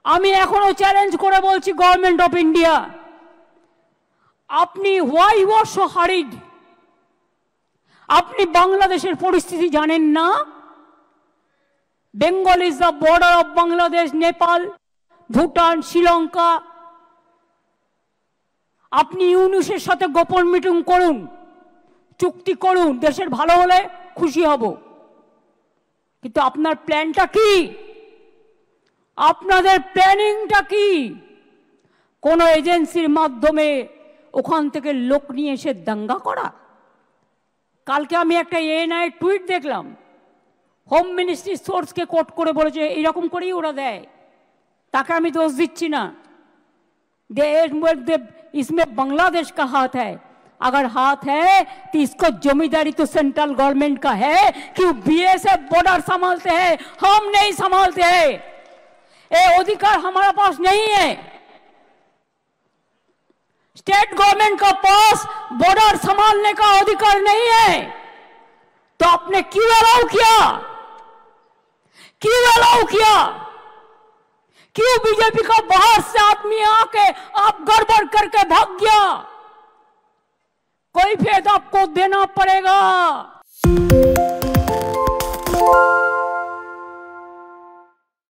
আমি এখনো চ্যালেঞ্জ করে বলছি গভর্নমেন্ট অফ ইন্ডিয়া, আপনি why you are so hurried? আপনি বাংলাদেশের পরিস্থিতি জানেন না? Bengal is the border of Bangladesh, Nepal, Bhutan, Sri Lanka. আপনি ইউনুসের সাথে গোপন মিটিং করুন, চুক্তি করুন, দেশের ভালো হলে খুশি হব। কিন্তু আপনার প্ল্যানটা কি? আপনাদের প্ল্যানিংটা কি? কোন এজেন্সির মাধ্যমে ওখান থেকে লোক নিয়ে এসে দাঙ্গা করা? কালকে আমি একটা এএনআই টুইট দেখলাম, হোম মিনিস্ট্রি সোর্সকে কোট করে বলেছে এইরকম করেই ওরা দেয়। তাকে আমি দোষ দিচ্ছি না, इसमें बांग्लादेश का हाथ है। अगर हाथ है तो इसको जमींदारी तो सेंट्रल गवर्नमेंट का है कि बीएसएफ बॉर्डर संभालते हैं, हम नहीं संभालते हैं। ये अधिकार हमारा पास नहीं है। स्टेट गवर्नमेंट का पास बॉर्डर संभालने का अधिकार नहीं है। तो आपने क्यों अलाउ किया? क्यों अलाउ किया? क्यों बीजेपी का बाहर से आदमी आके आप गड़बड़ करके भाग गया? कोई फेद आपको देना पड़ेगा।